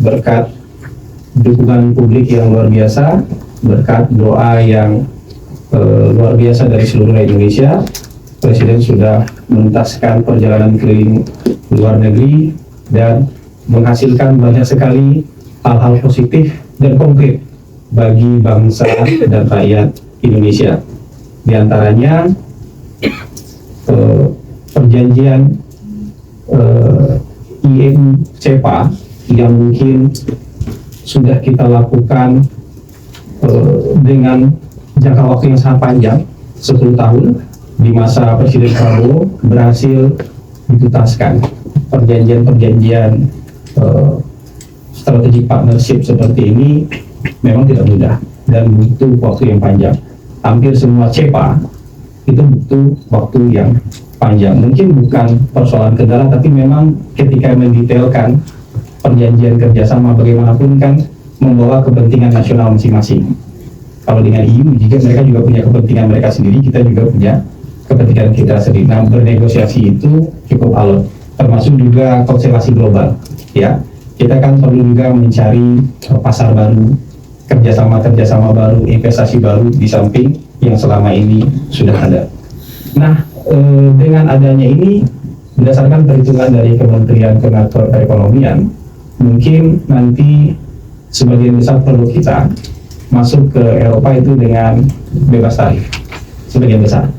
berkat dukungan publik yang luar biasa, berkat doa yang luar biasa dari seluruh Indonesia, Presiden sudah menuntaskan perjalanan keliling luar negeri dan menghasilkan banyak sekali hal-hal positif dan konkret bagi bangsa dan rakyat Indonesia. Di antaranya perjanjian IMU CEPA yang mungkin sudah kita lakukan dengan jangka waktu yang sangat panjang, 10 tahun, di masa Presiden Prabowo berhasil dituntaskan. Perjanjian-perjanjian strategic partnership seperti ini memang tidak mudah dan butuh waktu yang panjang. Hampir semua CEPA itu butuh waktu yang panjang. Mungkin bukan persoalan kendala, tapi memang ketika mendetailkan perjanjian kerjasama bagaimanapun kan membawa kepentingan nasional masing-masing. Kalau dengan EU juga mereka juga punya kepentingan mereka sendiri, kita juga punya kepentingan kita sendiri. Nah, bernegosiasi itu cukup alot, termasuk juga konstelasi global. Ya, kita kan perlu juga mencari pasar baru, kerjasama baru, investasi baru di samping yang selama ini sudah ada. Nah, dengan adanya ini, berdasarkan perhitungan dari Kementerian Perekonomian, mungkin nanti sebagian besar produk kita masuk ke Eropa itu dengan bebas tarif, sebagian besar.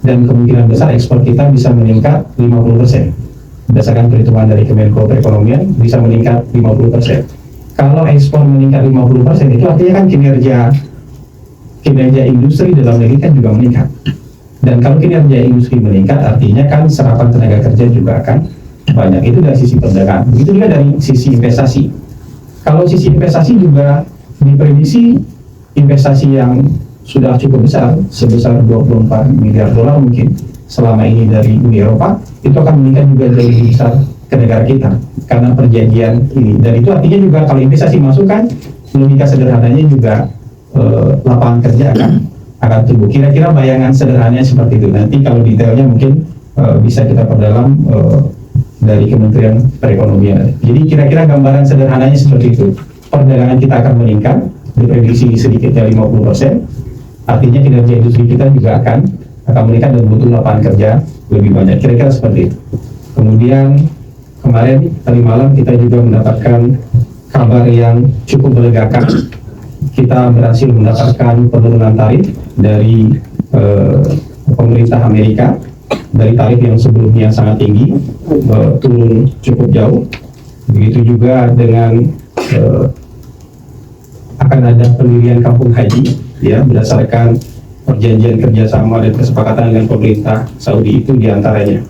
Dan kemungkinan besar ekspor kita bisa meningkat 50%. Berdasarkan perhitungan dari Kemenko Perekonomian, bisa meningkat 50%. Kalau ekspor meningkat 50%, itu artinya kan kinerja industri dalam negeri kan juga meningkat. Dan kalau kinerja industri meningkat, artinya kan serapan tenaga kerja juga akan banyak. Itu dari sisi perdagangan. Begitu juga dari sisi investasi. Kalau sisi investasi juga diprediksi investasi yang sudah cukup besar, sebesar 24 miliar dolar mungkin selama ini dari Uni Eropa, itu akan meningkat juga dari lebih besar ke negara kita karena perjanjian ini. Dan itu artinya juga kalau investasi masuk kan, logika sederhananya juga lapangan kerja akan tumbuh. Kira-kira bayangan sederhananya seperti itu. Nanti kalau detailnya mungkin bisa kita perdalam dari Kementerian Perekonomian. Jadi kira-kira gambaran sederhananya seperti itu. Perdagangan kita akan meningkat, diprediksi sedikitnya 50%, artinya kinerja industri kita juga akan meningkat dan butuh lapangan kerja lebih banyak. Kira-kira seperti itu. Kemudian kemarin tadi malam kita juga mendapatkan kabar yang cukup melegakan. Kita berhasil mendapatkan penurunan tarif dari pemerintah Amerika, dari tarif yang sebelumnya sangat tinggi, turun cukup jauh. Begitu juga dengan akan ada pendirian kampung haji, ya, berdasarkan perjanjian kerjasama dan kesepakatan dengan pemerintah Saudi itu diantaranya.